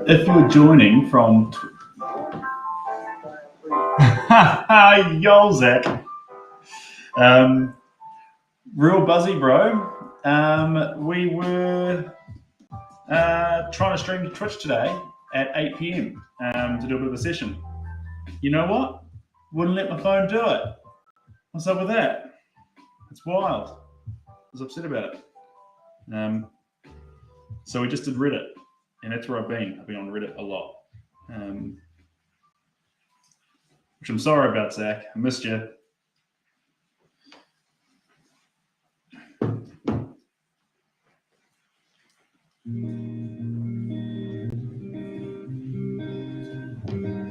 If you're joining from... Yo, Zach. Real buzzy, bro. We were trying to stream to Twitch today at 8 p.m. To do a bit of a session. You know what? Wouldn't let my phone do it. What's up with that? It's wild. I was upset about it. So we just did Reddit. And that's where I've been. I've been on Reddit a lot. Which I'm sorry about, Zach. I missed you.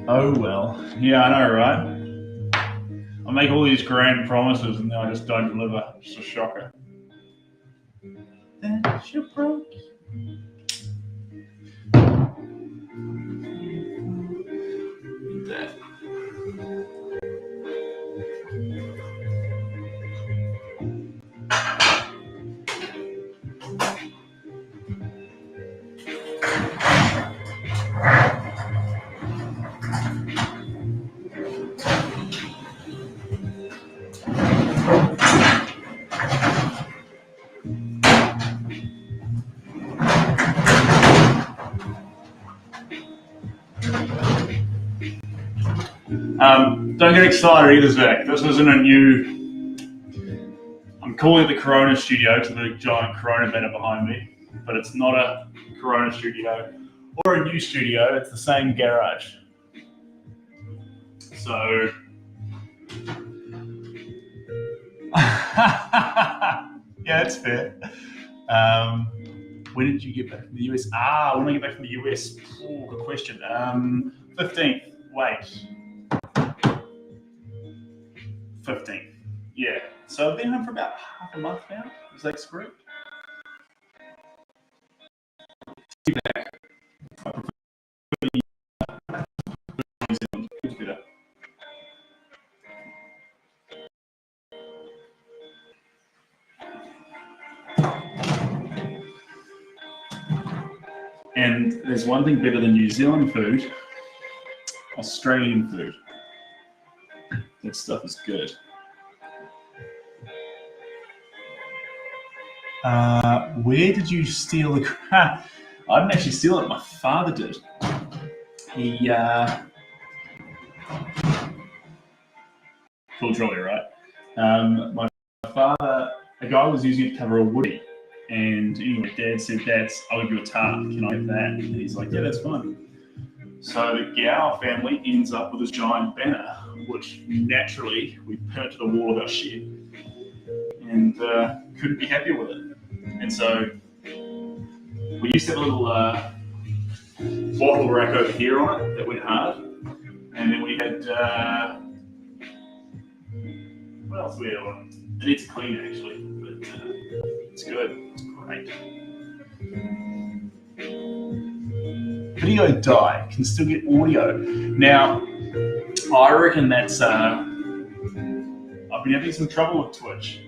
Oh, well. Yeah, I know, right? I make all these grand promises and then I just don't deliver. It's a shocker. That's your broke. That. Don't get excited either, Zach. This isn't a new... I'm calling it the Corona Studio to the giant Corona banner behind me, but it's not a Corona Studio or a new studio. It's the same garage. So, yeah, that's fair. When did you get back from the US? When I get back from the US, good question. 15th. Wait, 15th. Yeah. So I've been home for about half a month now. Is that correct? It's better. And there's one thing better than New Zealand food: Australian food. That stuff is good. Where did you steal the? I didn't actually steal it. My father did. He full trolley, right? My father, a guy was using it to cover a woody, and anyway, Dad said, "I'll give you a tarp. Can I have that?" And he's like, "Yeah, that's fine." So the Gower family ends up with this giant banner, which naturally we pin it to the wall of our shed, and couldn't be happier with it. And so we used to have a little bottle rack over here on it that went hard, and then we had what else we had on? It needs clean actually, but it's good. It's great. Video die can still get audio. Now, I reckon that's. I've been having some trouble with Twitch.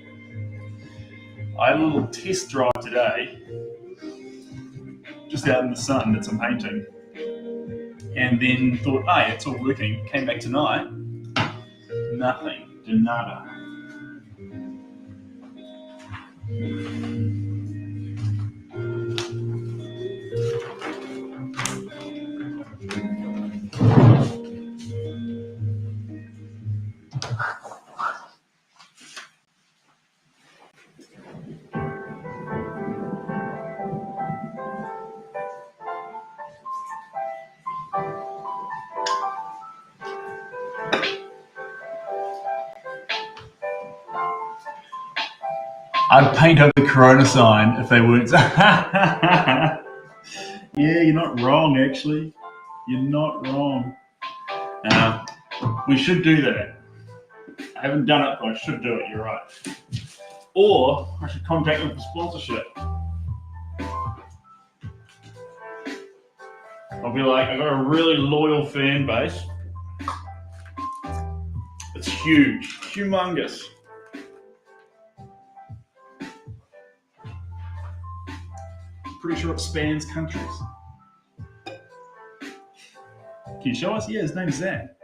I had a little test drive today, just out in the sun, did some painting, and then thought, hey, it's all working. Came back tonight, nothing, de nada. I'd paint over the Corona sign if they weren't. Yeah, you're not wrong, actually. You're not wrong. We should do that. I haven't done it, but I should do it. You're right. Or I should contact them for sponsorship. I'll be like, I've got a really loyal fan base. It's huge, humongous. Pretty sure it spans countries. Can you show us? Yeah, his name's Zach.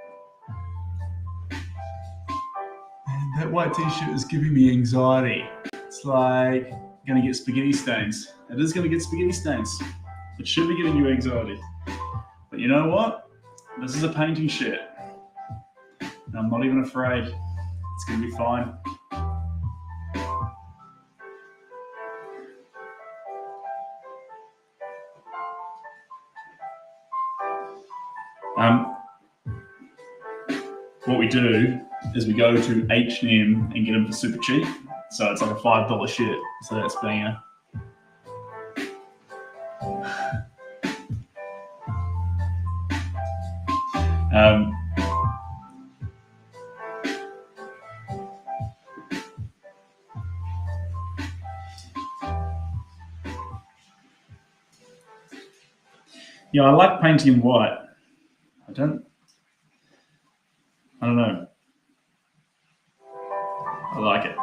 And that white t-shirt is giving me anxiety. It's like going to get spaghetti stains. It is going to get spaghetti stains. It should be giving you anxiety. But you know what? This is a painting shirt. And I'm not even afraid. It's going to be fine. What we do is we go to H&M and get them for super cheap. So it's like a $5 shirt. So that's banger. Yeah, I like painting in white. I don't know. I like it.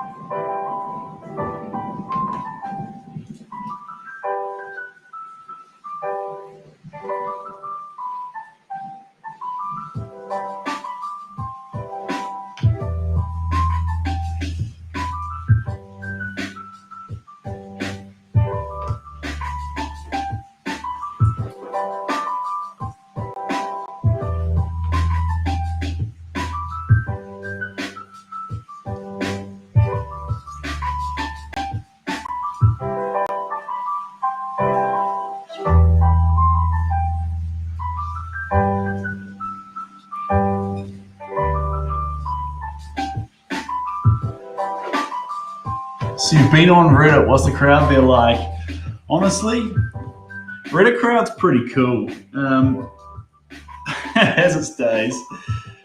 So you've been on Reddit. What's the crowd there like? Honestly, Reddit crowd's pretty cool. Has its days,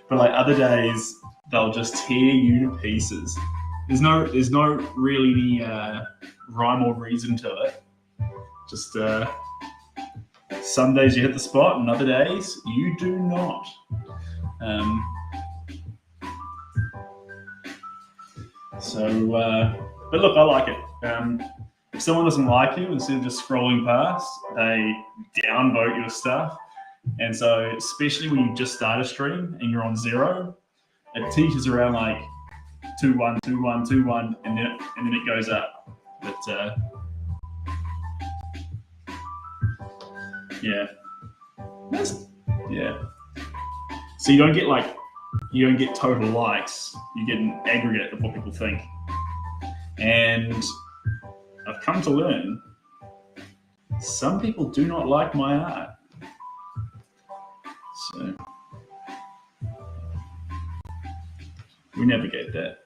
but like other days, they'll just tear you to pieces. There's no really rhyme or reason to it. Just some days you hit the spot, and other days you do not. But look, I like it. If someone doesn't like you, instead of just scrolling past, they downvote your stuff. And so, especially when you just start a stream and you're on 0, it teaches around like 2-1, 2-1, 2-1, and then it goes up. But yeah, yeah. So you don't get total likes. You get an aggregate of what people think. And I've come to learn some people do not like my art. So we navigate that.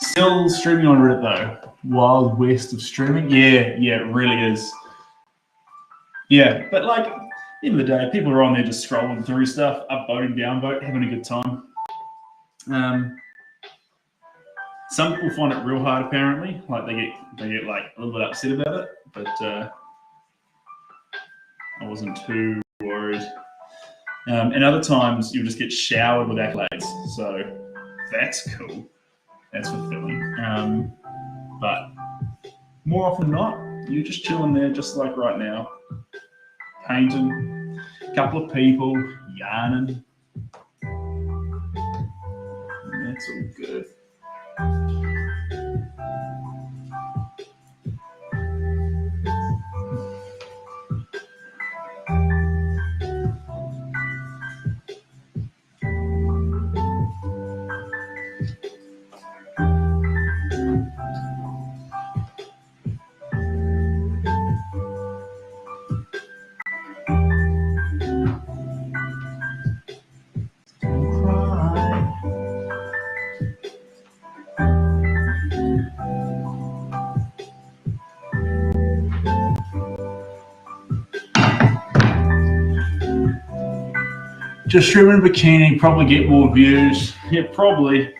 Still streaming on Reddit though. Wild west of streaming. Yeah, it really is. Yeah, but like, at the end of the day, people are on there just scrolling through stuff, upvoting, downvote, having a good time. Some people find it real hard, apparently. Like they get like a little bit upset about it, but I wasn't too worried. And other times you'll just get showered with accolades, so that's cool. That's fulfilling. But more often than not, you're just chilling there, just like right now, painting, a couple of people, yarning. And that's all good. Just streaming in a bikini, probably get more views. Yeah, probably.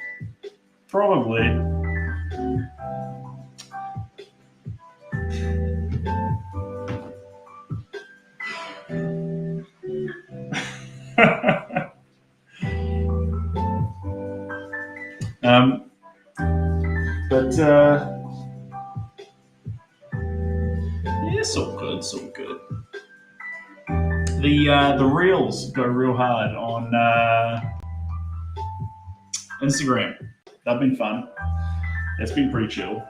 But yeah, it's all good. The reels go real hard on Instagram. They've been fun. It's been pretty chill.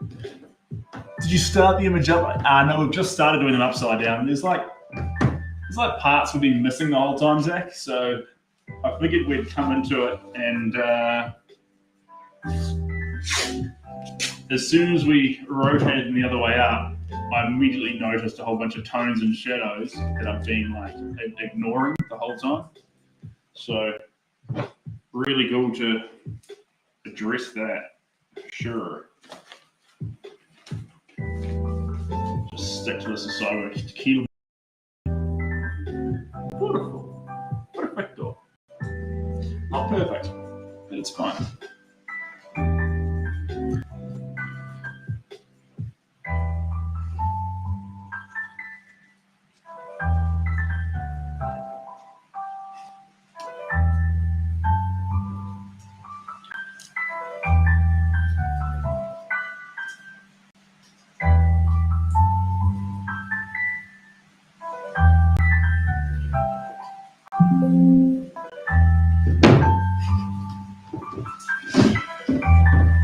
Did you start the image up? No, we've just started doing them upside down. There's like parts we've been missing the whole time, Zach. So I figured we'd come into it, and as soon as we rotated them the other way up, I immediately noticed a whole bunch of tones and shadows that I've been like ignoring the whole time. So really cool to address that. Sure. Just stick to this aside with tequila. Beautiful. Perfecto. Not perfect, but it's fine.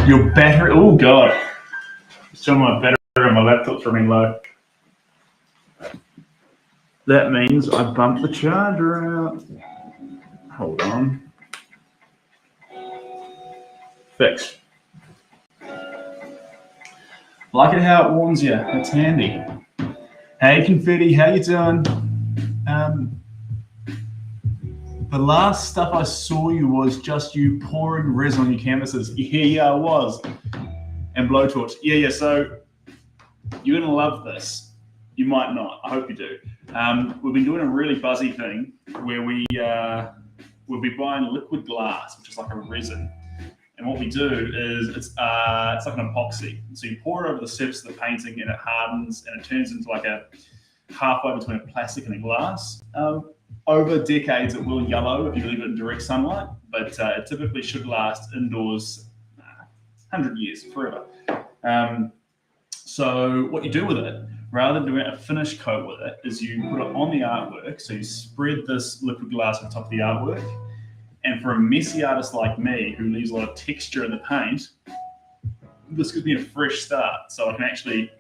Your battery, oh God. Still my battery on my laptop's running low. That means I bumped the charger out. Hold on. Fixed. Like it how it warns you. It's handy. Hey, Confetti, how you doing? The last stuff I saw you was just you pouring resin on your canvases. Yeah, I was. And blowtorch. Yeah. So you're gonna love this. You might not. I hope you do. We've been doing a really buzzy thing where we'll be buying liquid glass, which is like a resin. And what we do is it's like an epoxy. So you pour it over the surface of the painting, and it hardens, and it turns into like a halfway between a plastic and a glass. Over decades, it will yellow if you leave it in direct sunlight, but it typically should last indoors 100 years, forever. So what you do with it, rather than doing a finish coat with it, is you put it on the artwork. So you spread this liquid glass on top of the artwork. And for a messy artist like me, who leaves a lot of texture in the paint, this could be a fresh start. So I can actually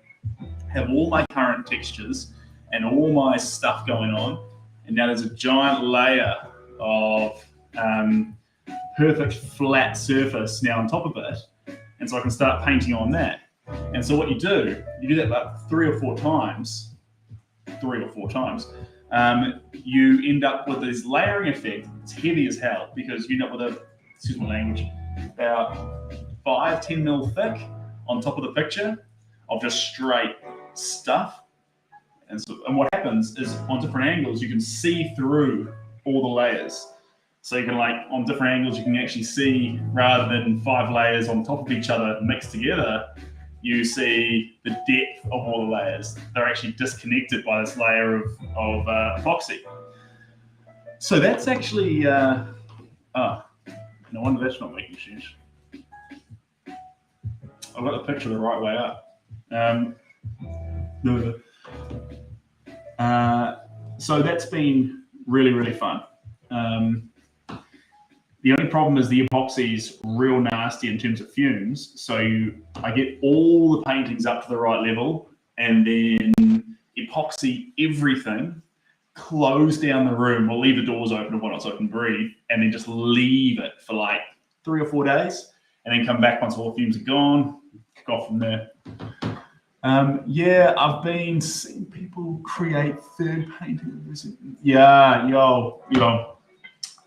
have all my current textures and all my stuff going on. And now there's a giant layer of perfect flat surface now on top of it. And so I can start painting on that. And so what you do that about three or four times, you end up with this layering effect. It's heavy as hell because you end up with excuse my language, about 5-10 mil thick on top of the picture of just straight stuff. And what happens is on different angles, you can see through all the layers. So you can on different angles, you can actually see, rather than 5 layers on top of each other mixed together, you see the depth of all the layers. They're actually disconnected by this layer of epoxy. So that's actually, no wonder that's not making sense. I've got the picture the right way up. So that's been really, really fun. The only problem is the epoxy's real nasty in terms of fumes. So I get all the paintings up to the right level and then epoxy everything, close down the room, or leave the doors open and whatnot so I can breathe, and then just leave it for 3 or 4 days, and then come back once all the fumes are gone, kick off from there. I've been seeing people create third paintings. Yeah, yo.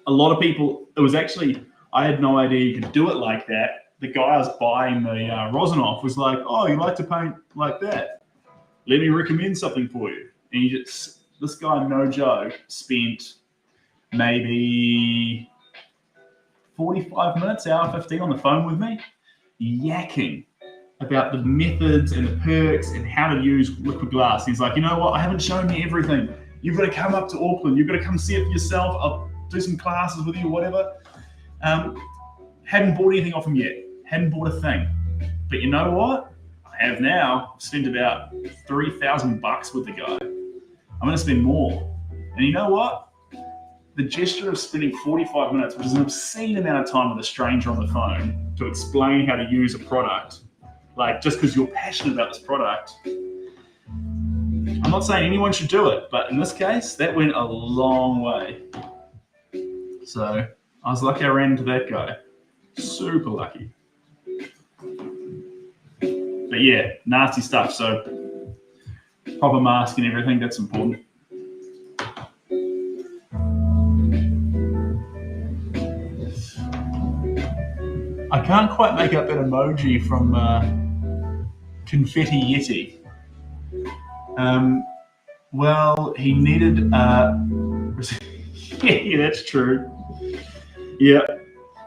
A lot of people, it was actually, I had no idea you could do it like that. The guy I was buying the rosin off was like, oh, you like to paint like that? Let me recommend something for you. And this guy, no joke, spent maybe 45 minutes, hour 15 on the phone with me, yakking about the methods and the perks and how to use liquid glass. He's like, you know what? I haven't shown me everything. You've got to come up to Auckland. You've got to come see it for yourself. I'll do some classes with you, whatever. Hadn't bought anything off him yet. Hadn't bought a thing. But you know what? I have now spent about $3,000 with the guy. I'm going to spend more. And you know what? The gesture of spending 45 minutes, which is an obscene amount of time with a stranger on the phone to explain how to use a product, just because you're passionate about this product. I'm not saying anyone should do it, but in this case, that went a long way. So I was lucky I ran into that guy. Super lucky. But yeah, nasty stuff. So proper mask and everything, that's important. I can't quite make out that emoji from Confetti Yeti. Well, he needed. Yeah, that's true. Yeah,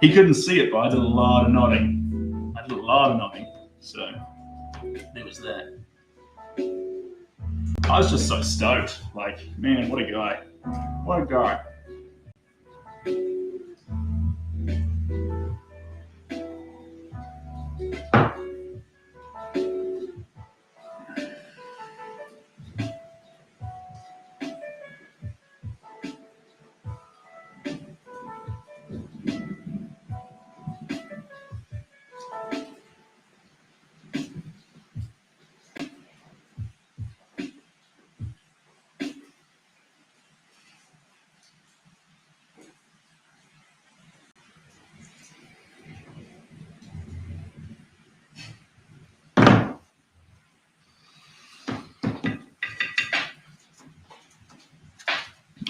he couldn't see it, but I did a lot of nodding. So there was that. I was just so stoked. Man, what a guy. What a guy.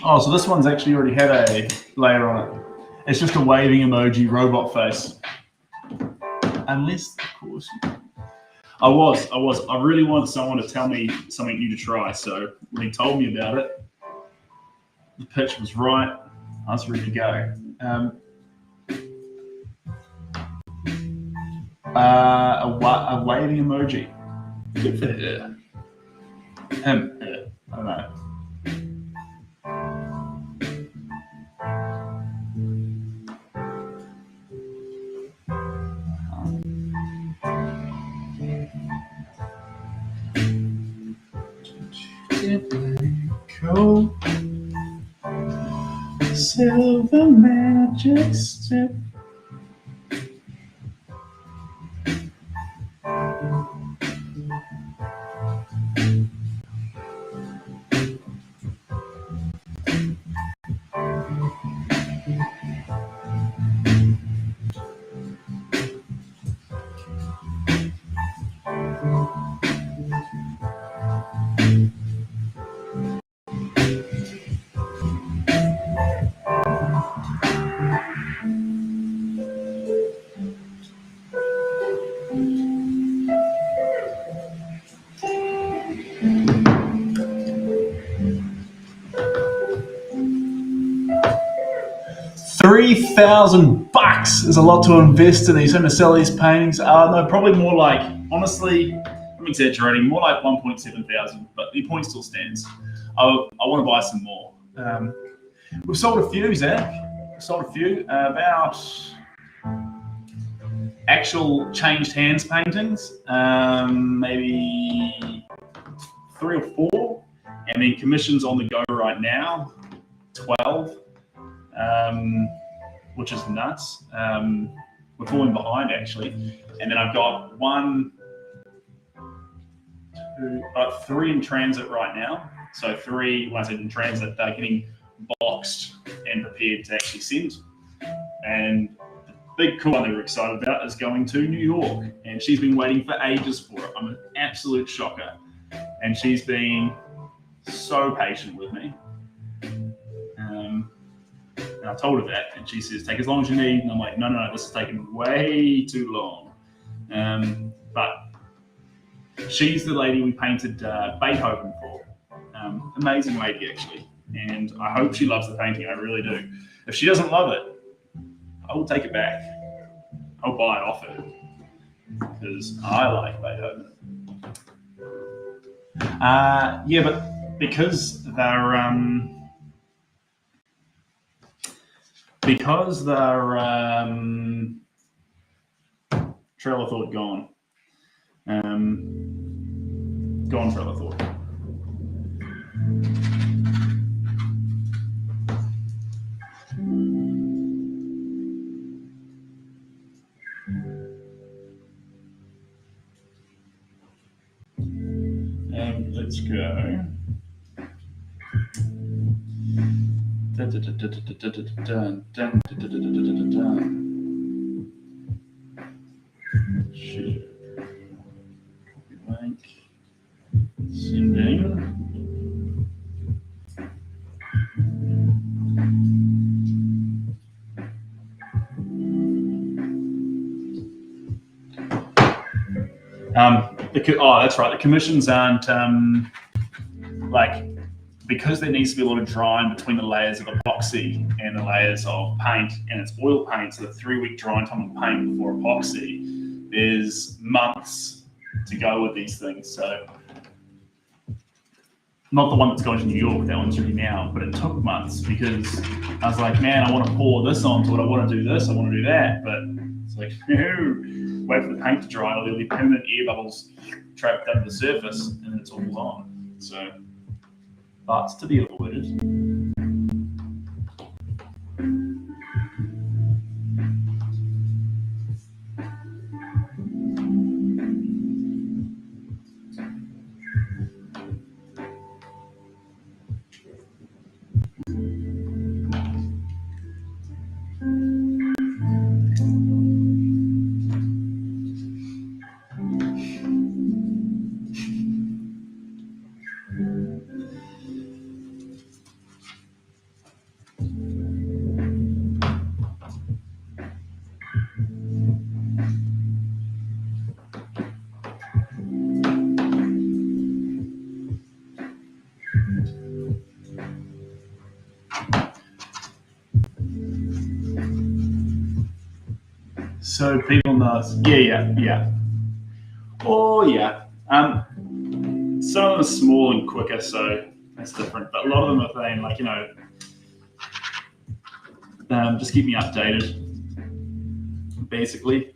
Oh, so this one's actually already had a layer on it. It's just a waving emoji robot face. Unless, of course, I really wanted someone to tell me something new to try. So when he told me about it, the pitch was right. I was ready to go. A waving emoji. Good for her. Him. I don't know. Cool. Silver magic step. $3,000 is a lot to invest in these. I'm going to sell these paintings. No, probably more like, honestly, I'm exaggerating, more like 1.7 thousand, but the point still stands. I want to buy some more. We've sold a few, Zach. We've sold a few. About actual changed hands paintings, maybe 3 or 4. And then commissions on the go right now, 12. Which is nuts. We're falling behind actually. And then I've got 3 in transit right now. So 3, when I said in transit, they're getting boxed and prepared to actually send. And the big cool one that we're excited about is going to New York. And she's been waiting for ages for it. I'm an absolute shocker. And she's been so patient with me. And I told her that, and she says, take as long as you need. And I'm like, no, this is taking way too long. But she's the lady we painted Beethoven for. Amazing lady, actually. And I hope she loves the painting. I really do. If she doesn't love it, I will take it back. I'll buy it off her because I like Beethoven. Yeah, but because they're Trailer Thought gone. Gone Trailer Thought. Let's go. Share. Link. Sending. That's right. The commissions aren't because there needs to be a lot of drying between the layers of epoxy and the layers of paint, and it's oil paint, so the 3-week drying time of paint before epoxy, there's months to go with these things. So, not the one that's going to New York, that one's ready now, but it took months because I was like, man, I want to pour this onto it, I want to do this, I want to do that, but it's like, no, wait for the paint to dry, or there'll be permanent air bubbles trapped under the surface, and then it's all on. So, but to be avoided. So people know. Yeah. Oh yeah. Some of them are small and quicker, so that's different. But a lot of them are saying like, just keep me updated, basically.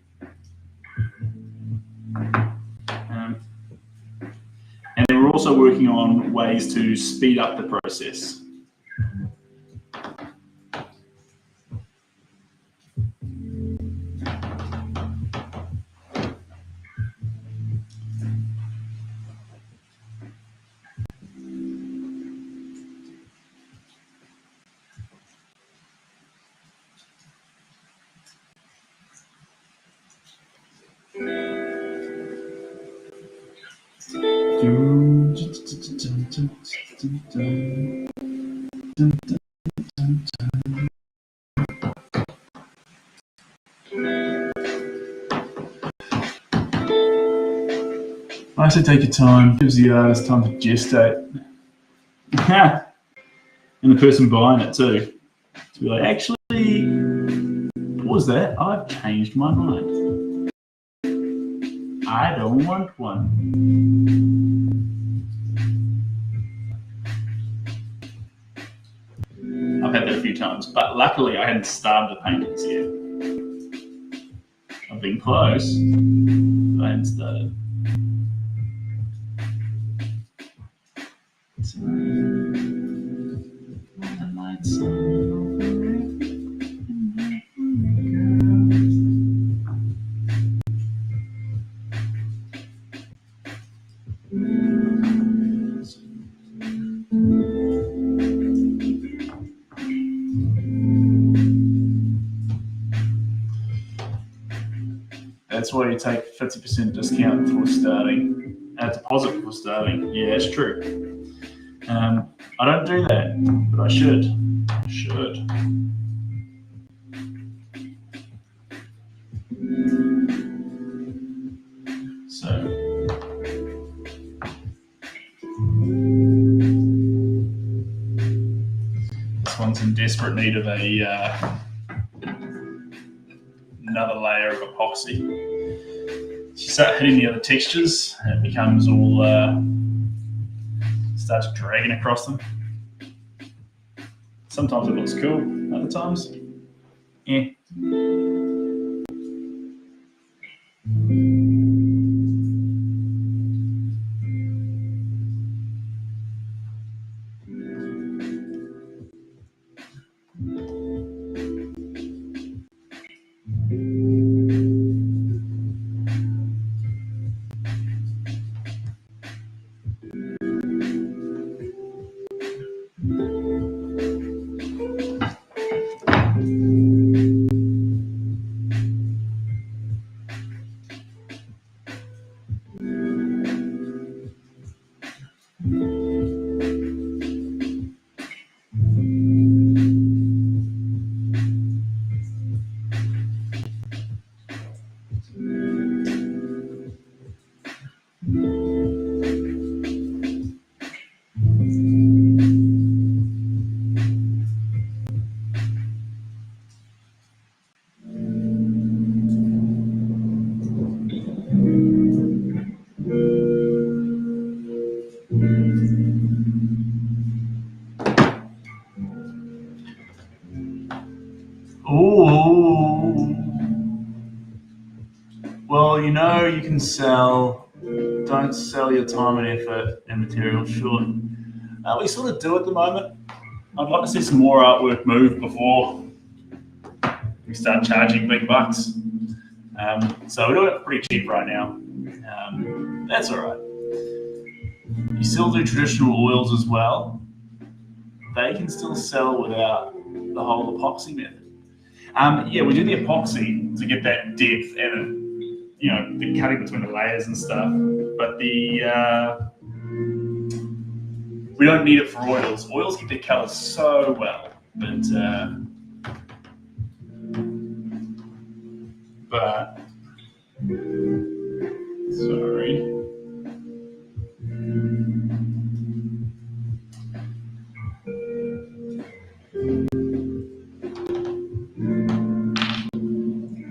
And then we're also working on ways to speed up the process. I say take your time, gives the artist time to gestate. And the person buying it too. To be like, actually, what was that? I've changed my mind. I don't want one. I've had that a few times, but luckily I hadn't started the paintings yet. I've been close, but I hadn't started. The lights That's why you take 50% discount before starting. Deposit before starting. Yeah, it's true. I don't do that, but I should. So, this one's in desperate need of another layer of epoxy. You start hitting the other textures, and it becomes all starts dragging across them. Sometimes it looks cool, other times, yeah. Oh, well, you can sell. Don't sell your time and effort and material short. We sort of do at the moment. I'd like to see some more artwork move before we start charging big bucks. So we're doing it pretty cheap right now. That's all right. You still do traditional oils as well. They can still sell without the whole epoxy method. Yeah, we do the epoxy to get that depth and the cutting between the layers and stuff. But we don't need it for oils. Oils get their colors so well, but sorry.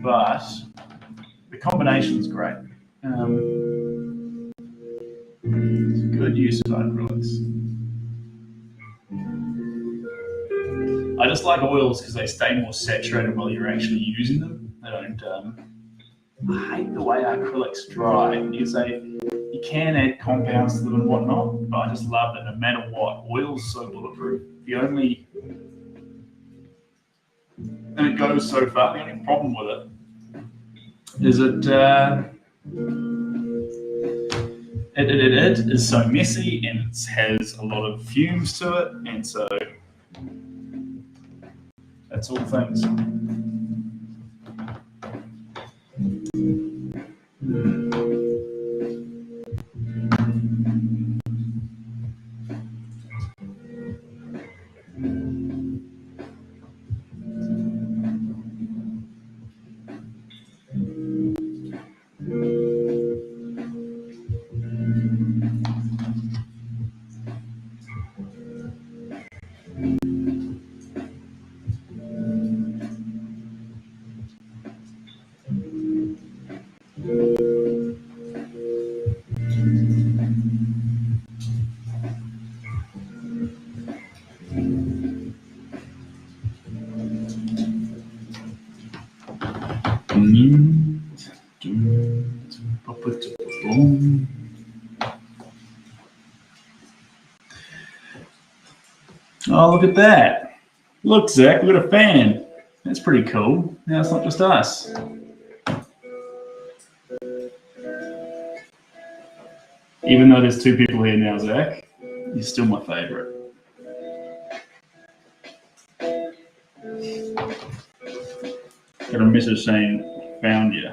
But combination's great. Good use of acrylics. I just like oils because they stay more saturated while you're actually using them. They don't. I hate the way acrylics dry because you can add compounds to them and whatnot, but I just love that no matter what, oil's so bulletproof. And it goes so far. The only problem with it is it is so messy and it has a lot of fumes to it, and so that's all things. Oh, look at that. Look, Zach, we got a fan. That's pretty cool. Now it's not just us. Even though there's two people here now, Zach, you're still my favourite. Got a message saying, found you.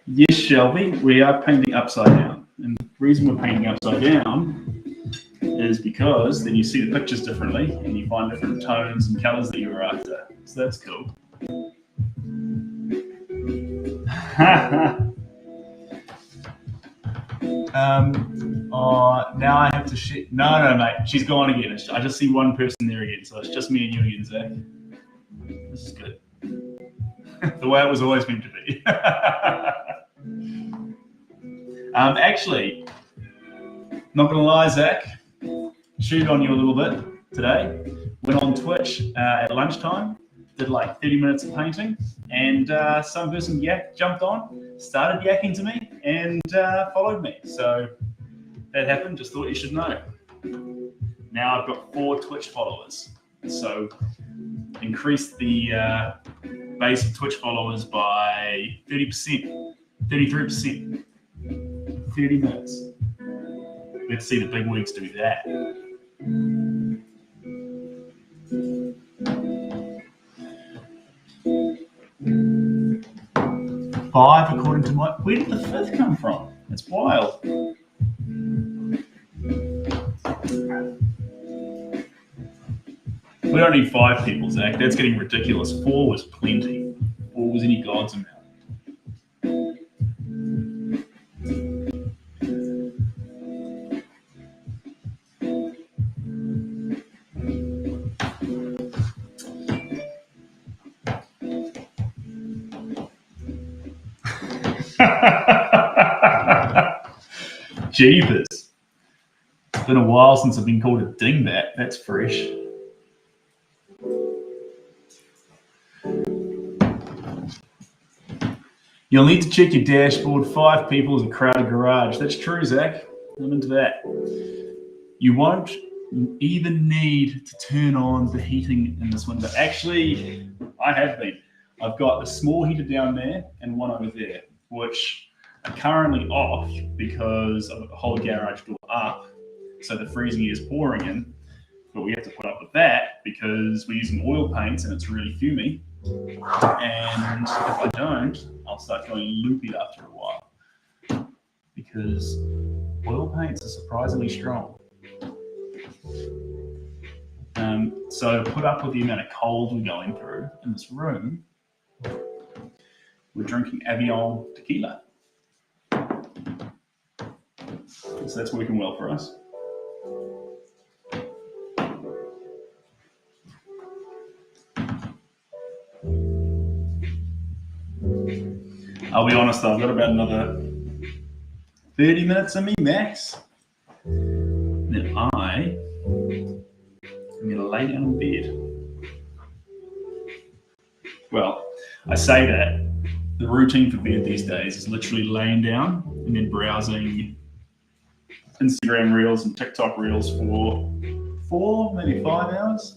Yes, Shelby, we are painting upside down. And the reason we're painting upside down is because then you see the pictures differently and you find different tones and colours that you were after. So that's cool. Now I have to shit. No, mate. She's gone again. I just see one person there again. So it's just me and you again, Zach. This is good. The way it was always meant to be. Actually, not going to lie, Zach, cheated on you a little bit today. Went on Twitch at lunchtime, did like 30 minutes of painting, and some person jumped on, started yakking to me, and followed me. So that happened, just thought you should know. Now I've got 4 Twitch followers. So increased the base of Twitch followers by 30%, 33%, 30 minutes. Let's see the big wigs do that. Five, according to my. Where did the 5th come from? It's wild. We don't need 5 people, Zach. That's getting ridiculous. 4 was plenty. 4 was any God's amount. Jeepers. It's been a while since I've been called a dingbat. That's fresh. You'll need to check your dashboard. 5 people is a crowded garage. That's true, Zach. I'm into that. You won't even need to turn on the heating in this window. Actually, I have been. I've got a small heater down there and one over there, which are currently off because I've got the whole garage door up. So the freezing air is pouring in, but we have to put up with that because we're using oil paints and it's really fumey. And if I don't, I'll start going loopy after a while because oil paints are surprisingly strong. So to put up with the amount of cold we're going through in this room, we're drinking Avion tequila. So that's working well for us. I'll be honest though, I've got about another 30 minutes in me max. Then I'm going to lay down in bed. Well, I say that. The routine for bed these days is literally laying down and then browsing Instagram Reels and TikTok Reels for 4, maybe 5 hours.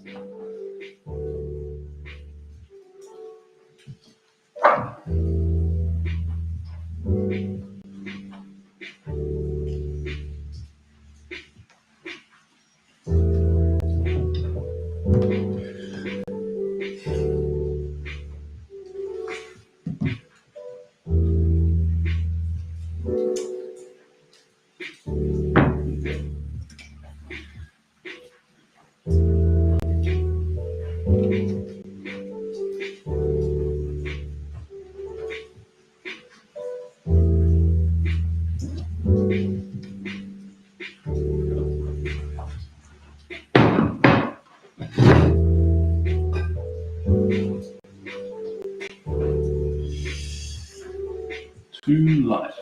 Too light.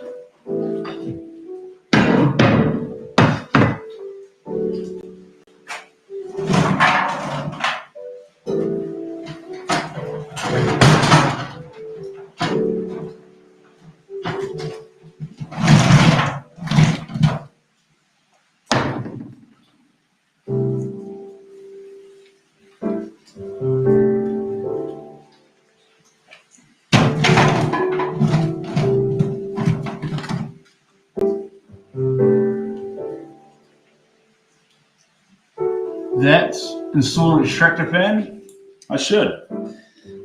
That install an extractor fan? I should.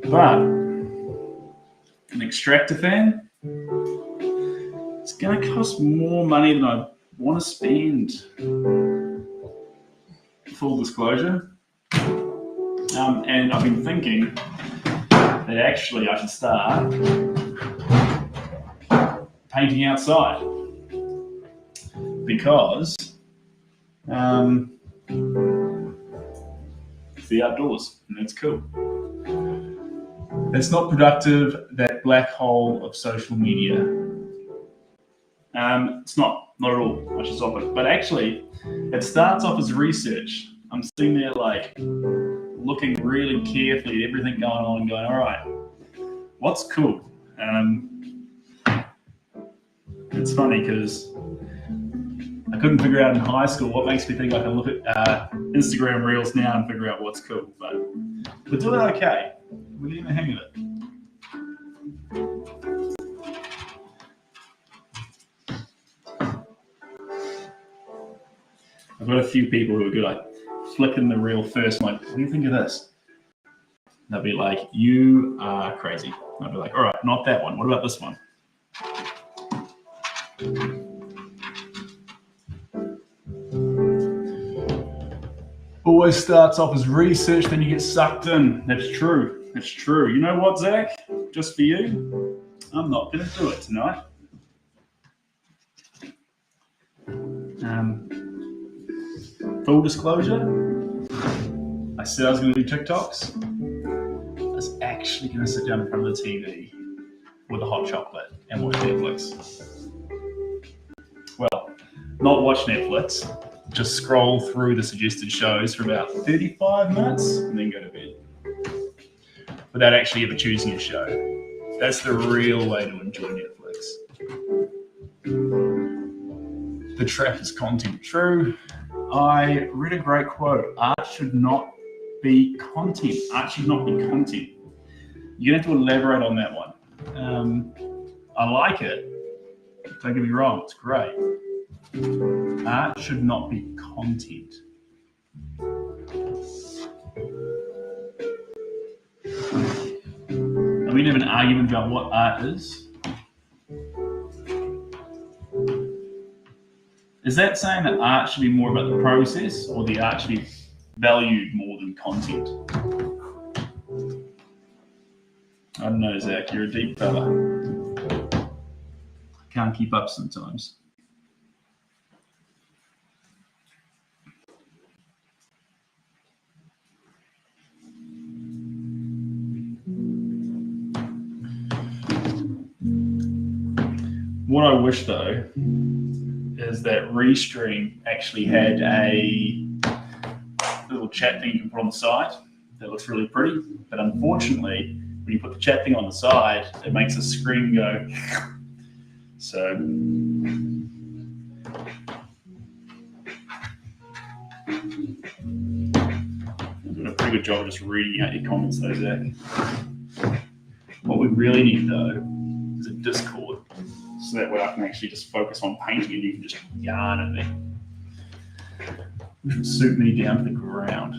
But an extractor fan? It's going to cost more money than I want to spend. Full disclosure. And I've been thinking that actually I should start painting outside because it's the outdoors and that's cool. It's not productive, that black hole of social media. It's not at all. I should stop it. But actually, it starts off as research. I'm sitting there like looking really carefully at everything going on and going, all right, what's cool? It's funny because I couldn't figure out in high school what makes me think I can look at Instagram Reels now and figure out what's cool. But we're doing okay. We're getting the hang of it. I've got a few people who are good at flicking the reel first. I'm like, what do you think of this? They'll be like, you are crazy. I'll be like, all right, not that one. What about this one? Always starts off as research, then you get sucked in. That's true. That's true. You know what, Zach? Just for you, I'm not going to do it tonight. Full disclosure, I said I was going to do TikToks. I was actually going to sit down in front of the TV with a hot chocolate and watch Netflix. Well, not watch Netflix, just scroll through the suggested shows for about 35 minutes and then go to bed. Without actually ever choosing a show. That's the real way to enjoy Netflix. The trap is content. True. I read a great quote. Art should not be content. Art should not be content. You're going to have to elaborate on that one. I like it. Don't get me wrong. It's great. Art should not be content. And we can have an argument about what art is. Is that saying that art should be more about the process or the art should be valued more than content? I don't know, Zach. You're a deep fella. Can't keep up sometimes. What I wish though is that Restream actually had a little chat thing you can put on the side that looks really pretty, but unfortunately, when you put the chat thing on the side, it makes the screen go. So I'm doing a pretty good job of just reading out your comments though, Zach. What we really need though is a Discord, so that way I can actually just focus on painting and you can just yarn at me, which would suit me down to the ground.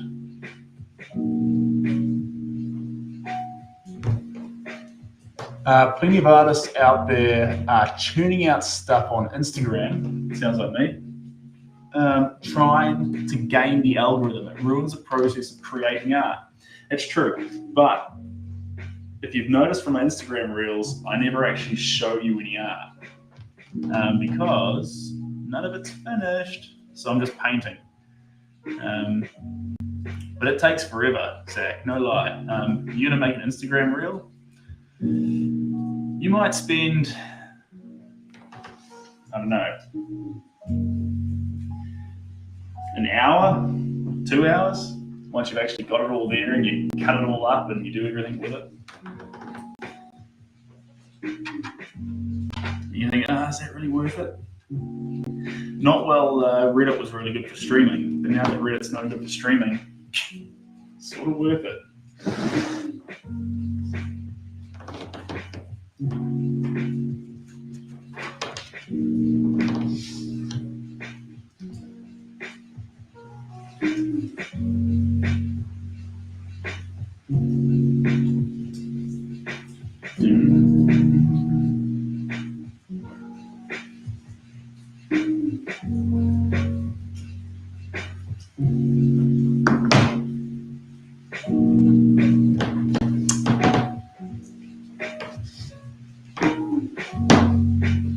Plenty of artists out there are tuning out stuff on Instagram, sounds like me, trying to game the algorithm. It ruins the process of creating art. It's true, but if you've noticed from my Instagram reels, I never actually show you any art because none of it's finished, so I'm just painting. But it takes forever, Zach, no lie. You're gonna make an Instagram reel, you might spend, I don't know, an hour, 2 hours, once you've actually got it all there and you cut it all up and you do everything with it. You think, is that really worth it? Not well, Reddit was really good for streaming, but now that Reddit's not good for streaming, it's sort of worth it.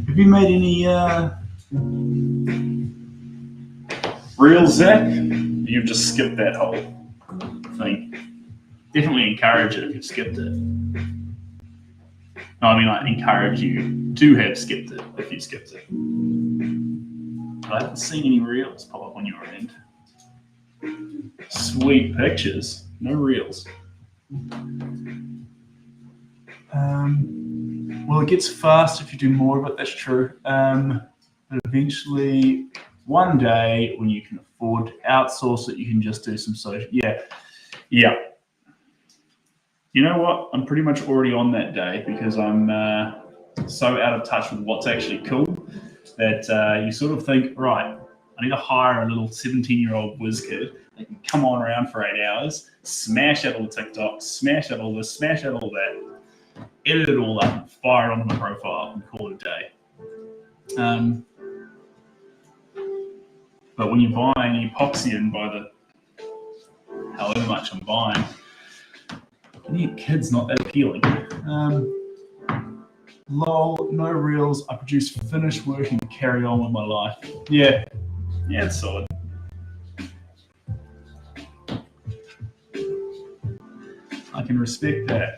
Have you made any reels, Zach? You've just skipped that whole thing. Definitely encourage it if you've skipped it. No, I mean, I encourage you to have skipped it if you skipped it. But I haven't seen any reels pop up on your end. Sweet pictures, no reels. Well, it gets fast if you do more of it, that's true. But eventually, one day, when you can afford to outsource it, you can just do some social. Yeah. You know what? I'm pretty much already on that day because I'm so out of touch with what's actually cool that you sort of think, right, I need to hire a little 17-year-old whiz kid that can come on around for 8 hours, smash out all the TikToks, smash out all this, smash out all that, edit it all up, and fire it onto my profile and call it a day. But when you're buying epoxy and by the however much I'm buying, getting kids not that appealing. Lol, no reels. I produce finished work and carry on with my life. Yeah, it's solid. I can respect that.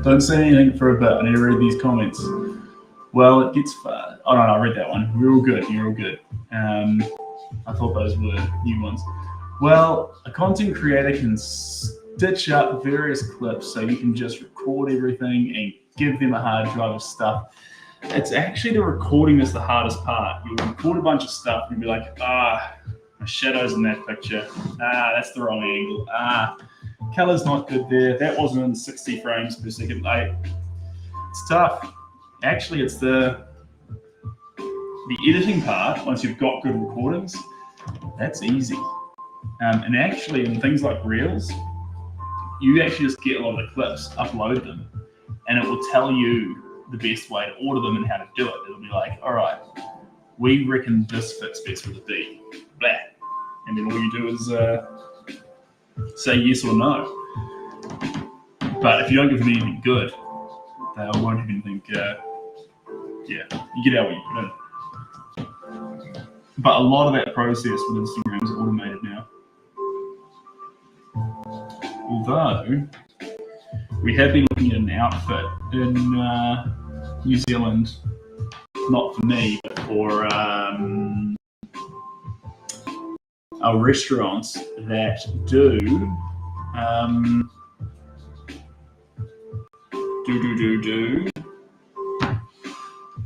Don't say anything for a bit. I need to read these comments. Well, it gets far. Oh, no, I read that one. You're all good. You're all good. I thought those were new ones. Well, a content creator can stitch up various clips so you can just record everything and give them a hard drive of stuff. It's actually the recording that's the hardest part. You'll record a bunch of stuff and you'll be like, my shadow's in that picture. That's the wrong angle. Color's not good there. That wasn't in 60 frames per second. It's tough. Actually, it's the editing part. Once you've got good recordings, that's easy. And actually, in things like Reels, you actually just get a lot of the clips, upload them, and it will tell you the best way to order them and how to do it. It'll be like, all right, we reckon this fits best with the beat, blah. And then all you do is say yes or no. But if you don't give them anything good, they won't have anything, you get out what you put in. But a lot of that process with Instagram is automated now. Although, we have been looking at an outfit in New Zealand, not for me, but for our restaurants that do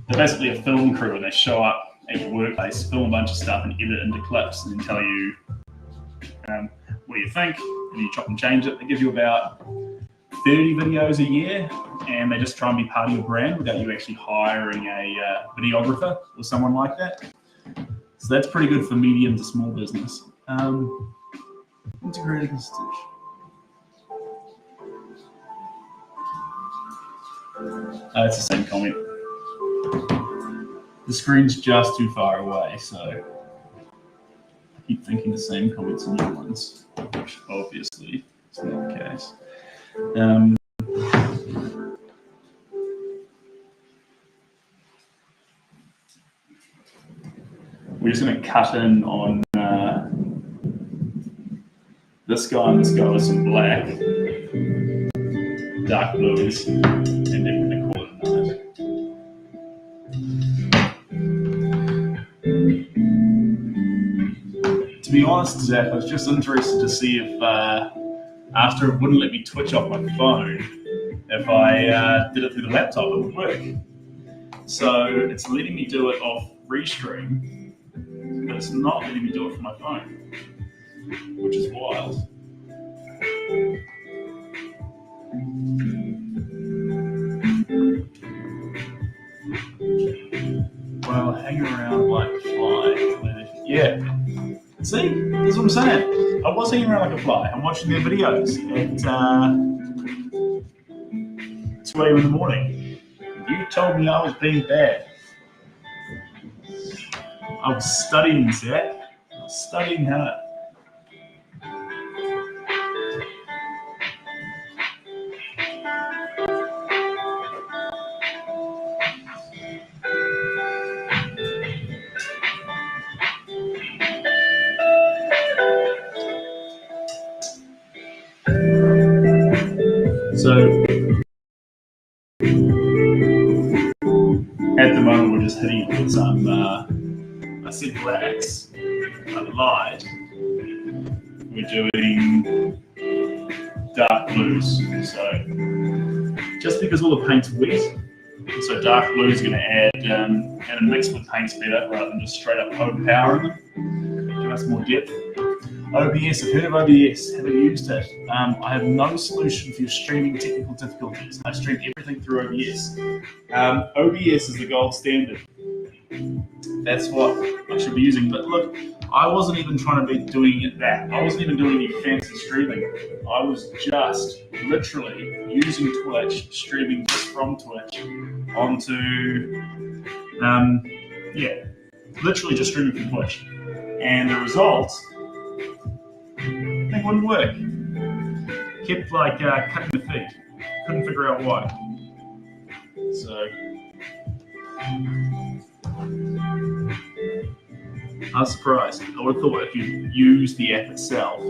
they're basically a film crew, and they show up at your workplace, film a bunch of stuff and edit it into clips and then tell you what do you think, and you chop and change it. They give you about 30 videos a year, and they just try and be part of your brand without you actually hiring a videographer or someone like that. So that's pretty good for medium to small business. Integrated stitch. It's the same comment. The screen's just too far away, so I keep thinking the same comments and new ones, which obviously is not the case. We're just going to cut in on this guy and this guy with some black, dark blues, and then we're going to call it a night. To be honest, Zach, I was just interested to see if, after it wouldn't let me twitch off my phone, if I did it through the laptop, it would work. So it's letting me do it off Restream, but it's not letting me do it from my phone, which is wild. Well, hang around like a fly. Yeah. See, that's what I'm saying. I was hanging around like a fly. I'm watching their videos at 2 a.m. in the morning. You told me I was being bad. I was studying, Zach. I was studying hard. So at the moment, we're just hitting it with some, I said blacks, I lied. We're doing dark blues. So just because all the paint's wet, so dark blue is going to add and mix with paints better rather than just straight up overpowering them, give us more depth. OBS, I've heard of OBS, haven't used it. I have no solution for your streaming technical difficulties. I stream everything through OBS. OBS is the gold standard. That's what I should be using. But look, I wasn't even trying to be doing that. I wasn't even doing any fancy streaming. I was just literally using Twitch, streaming just from Twitch onto, literally just streaming from Twitch. And the results, it wouldn't work. Kept like cutting the feed. Couldn't figure out why. So I was surprised. I would have thought if you use the app itself,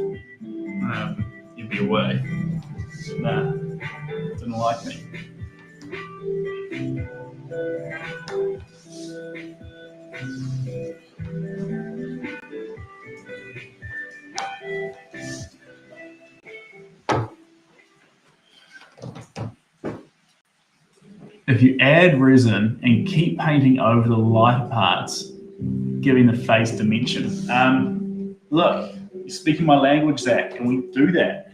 you'd be away. Nah, didn't like me. If you add resin and keep painting over the lighter parts, giving the face dimension. Look, you're speaking my language, Zach. Can we do that?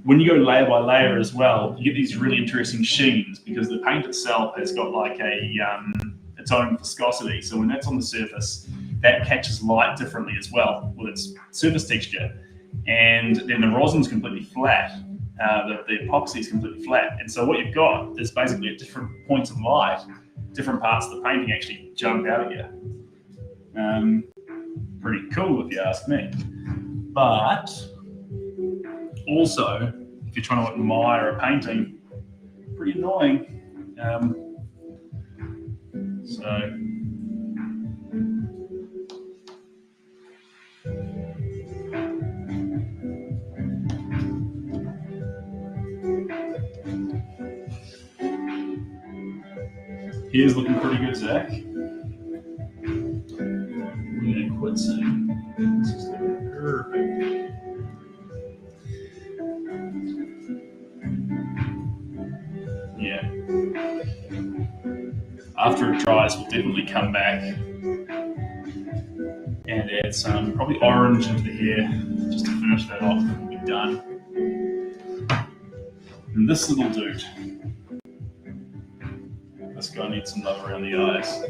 When you go layer by layer as well, you get these really interesting sheens because the paint itself has got like its own viscosity. So when that's on the surface, that catches light differently as well with its surface texture. And then the rosin's completely flat. The epoxy is completely flat. And so what you've got is basically at different points of light, different parts of the painting actually jump out at you. Pretty cool if you ask me. But also, if you're trying to admire a painting, pretty annoying. So here's looking pretty good, Zach. We're gonna quit soon. This is looking perfect. Yeah. After it dries, we'll definitely come back and add some probably orange into the hair just to finish that off and we'll be done. And this little dude, this guy needs some love around the eyes.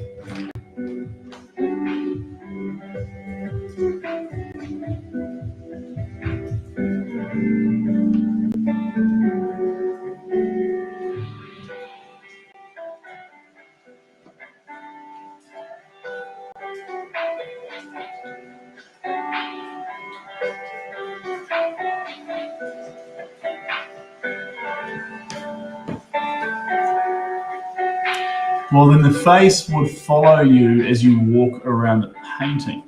Well, then the face would follow you as you walk around the painting.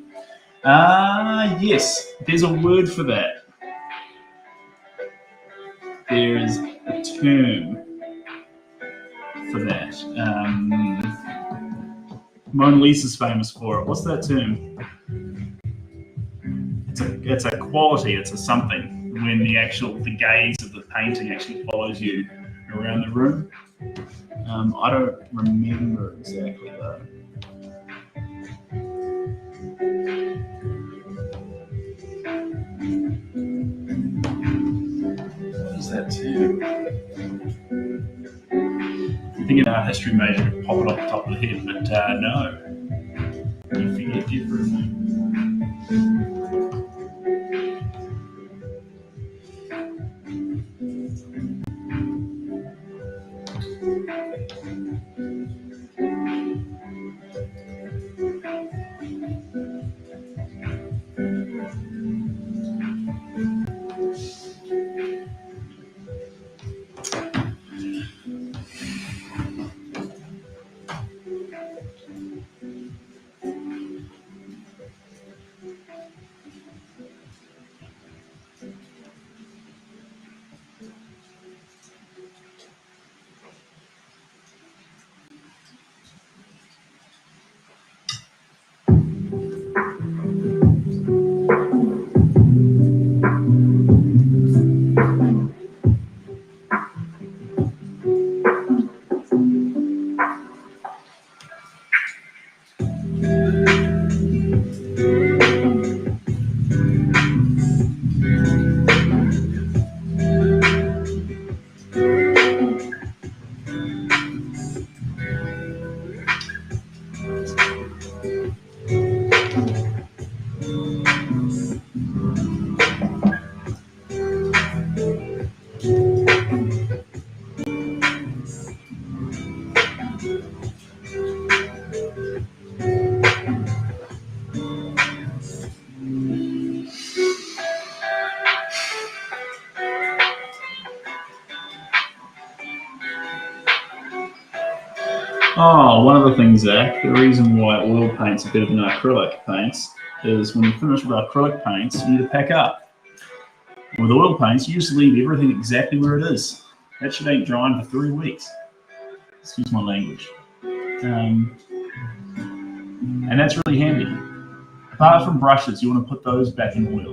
Yes, there's a word for that. There is a term for that. Mona Lisa's famous for it. What's that term? It's a quality, it's a something when the gaze of the painting actually follows you around the room. I don't remember exactly though. What is that term? You think an art history major would pop it off the top of the head, but no. You forget everything. Oh, one of the things, Zach, the reason why oil paint's better than acrylic paints is when you finish with acrylic paints, you need to pack up. With oil paints, you just leave everything exactly where it is. That shit ain't drying for 3 weeks. Excuse my language. And that's really handy. Apart from brushes, you want to put those back in oil.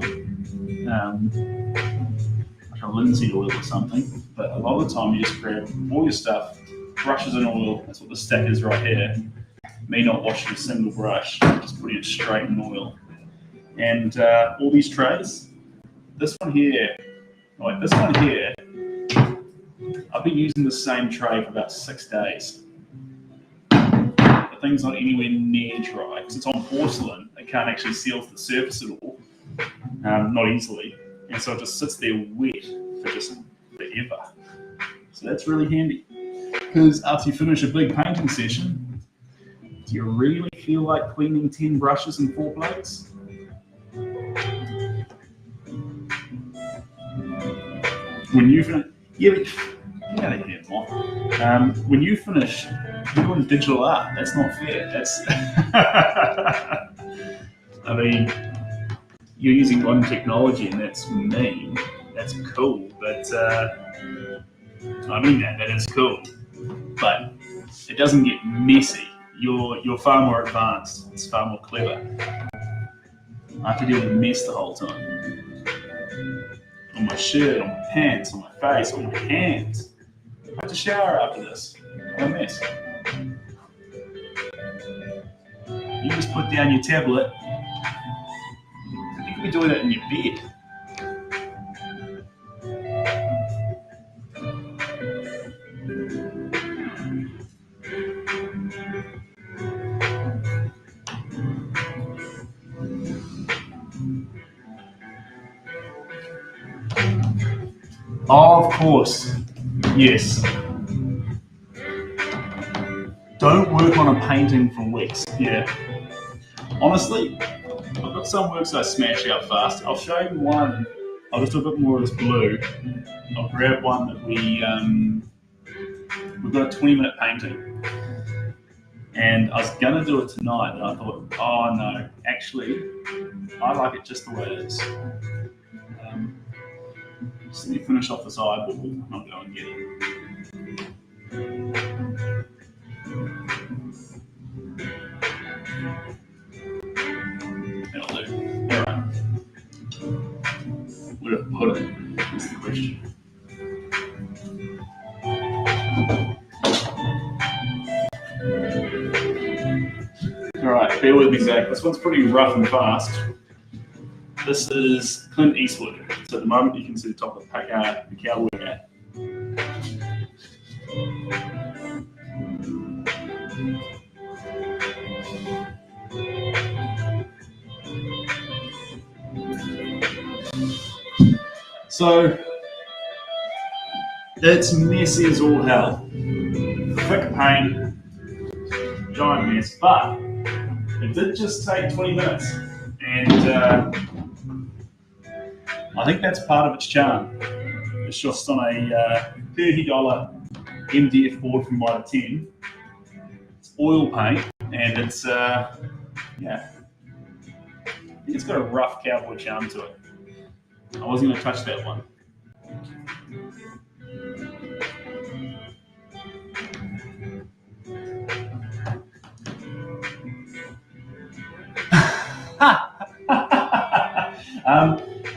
Like a linseed oil or something. But a lot of the time, you just grab all your stuff, brushes in oil. That's what the stack is right here. Me not washing a single brush, just putting it straight in oil. And all these trays, this one here, I've been using the same tray for about 6 days. The thing's not anywhere near dry because it's on porcelain. It can't actually seal to the surface at all, not easily, and so it just sits there wet for just forever. So that's really handy. Because after you finish a big painting session, do you really feel like cleaning 10 brushes and 4 plates? When you finish, yeah, but get out of here, Mom. When you finish doing digital art, that's not fair. That's, I mean, you're using modern technology, and that's mean. That's cool, but I mean that is cool. But it doesn't get messy. You're far more advanced. It's far more clever. I have to deal with mess the whole time. On my shirt, on my pants, on my face, on my hands. I have to shower after this. What a mess. You just put down your tablet. You could be doing it in your bed. Oh, of course. Yes. Don't work on a painting for weeks. Yeah. Honestly, I've got some works I smash out fast. I'll show you one. I'll just do a bit more of this blue. I'll grab one that we've got a 20-minute painting. And I was going to do it tonight, and I thought, oh no, actually, I like it just the way it is. Just let me finish off this eyeball, and I'll go and get it. That'll do. All right. Where to put it is the question. All right, bear with me, Zach. This one's pretty rough and fast. This is Clint Eastwood. So at the moment, you can see the top of the cowboy hat. So it's messy as all hell. Quick paint, giant mess, but it did just take 20 minutes. And I think that's part of its charm. It's just on a $30 MDF board from Mitre 10. It's oil paint, and it's, yeah. I think it's got a rough cowboy charm to it. I wasn't going to touch that one.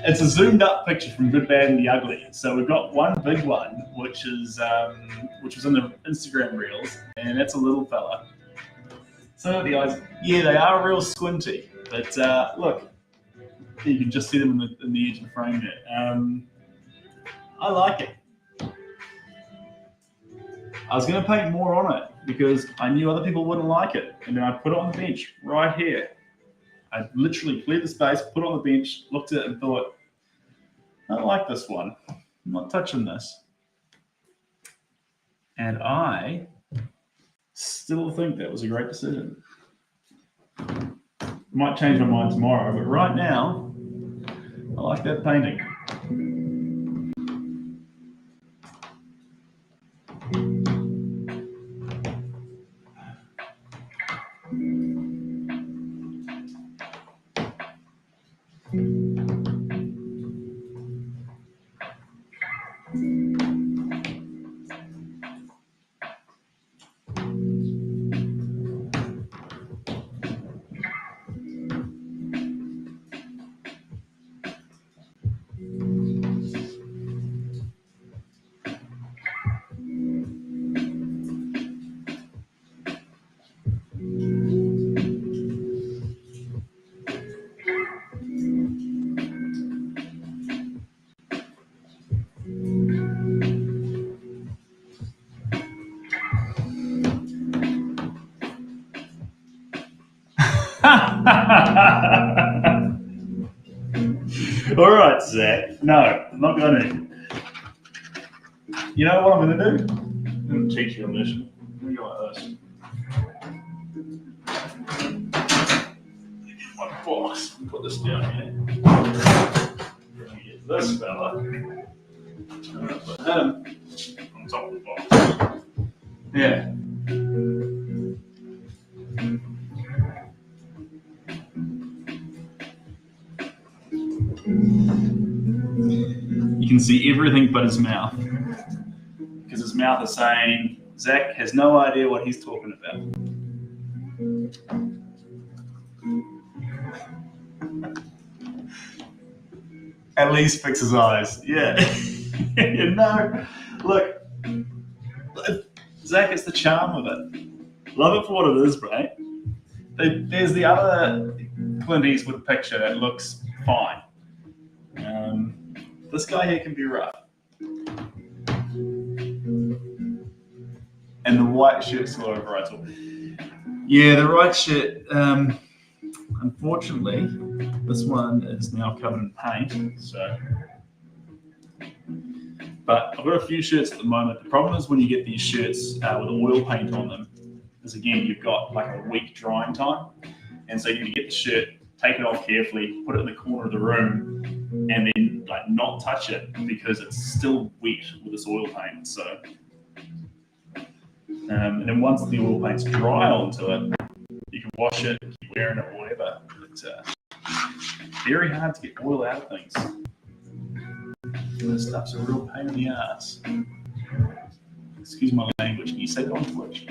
It's a zoomed up picture from Good, Bad, and the Ugly. So we've got one big one, which was in the Instagram reels, and that's a little fella. So the eyes, yeah, they are real squinty, but look, you can just see them in the edge of the frame there. I like it. I was going to paint more on it because I knew other people wouldn't like it, and then I put it on the bench right here. I literally cleared the space, put it on the bench, looked at it, and thought, I don't like this one. I'm not touching this. And I still think that was a great decision. Might change my mind tomorrow, but right now, I like that painting. All right, Zach. No, I'm not going to. You know what I'm going to do? I'm going to teach you a lesson. Let me go like this. My box. Put this down here. Get this fella. Put him on top of the box. Yeah. You can see everything but his mouth. Because his mouth is saying, Zach has no idea what he's talking about. At least fix his eyes. Yeah. You know, look, Zach, it's the charm of it. Love it for what it is, right? There's the other Clint Eastwood picture that looks fine. This guy here can be rough. And the white shirt's still over it. Yeah, the white shirt, unfortunately, this one is now covered in paint. So, but I've got a few shirts at the moment. The problem is when you get these shirts with oil paint on them, is again, you've got like a week drying time. And so you get the shirt, take it off carefully, put it in the corner of the room, and then like not touch it because it's still wet with this oil paint. So, and then once the oil paint's dry onto it, you can wash it, keep wearing it, whatever. It's very hard to get oil out of things. This stuff's a real pain in the ass. Excuse my language. Can you say that on Twitch?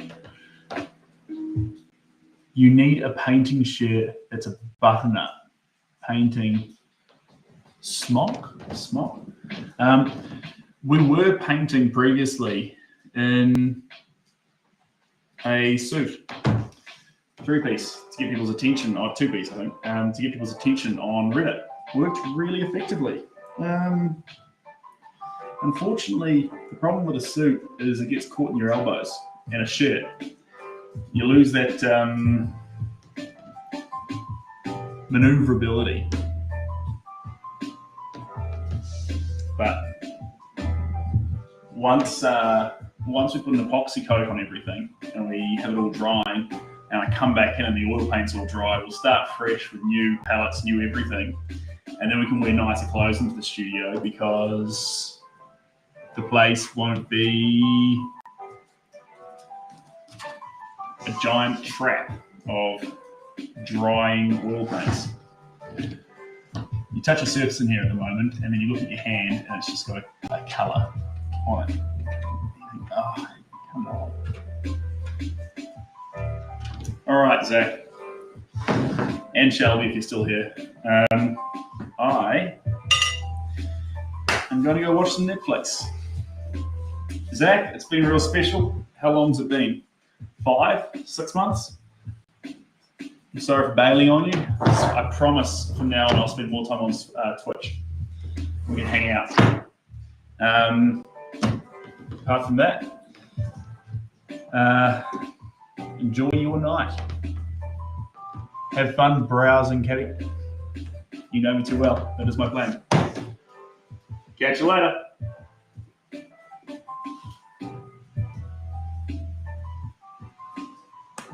You need a painting shirt that's a button-up painting smock. We were painting previously in a suit, 3-piece, to get people's attention, or 2-piece, I think, to get people's attention on Reddit. Worked really effectively. Unfortunately, the problem with a suit is it gets caught in your elbows, and a shirt. You lose that maneuverability. But once we put an epoxy coat on everything and we have it all drying, and I come back in and the oil paint's all dry, we'll start fresh with new palettes, new everything, and then we can wear nicer clothes into the studio because the place won't be a giant trap of drying oil paints. You touch a surface in here at the moment, and then you look at your hand, and it's just got a colour on it. Oh, come on. All right, Zach. And Shelby, if you're still here. I am going to go watch some Netflix. Zach, it's been real special. How long's it been? 5, 6 months? I'm sorry for bailing on you. I promise from now on I'll spend more time on Twitch. We can hang out. Apart from that, enjoy your night. Have fun browsing, Caddy. You know me too well. That is my plan. Catch you later.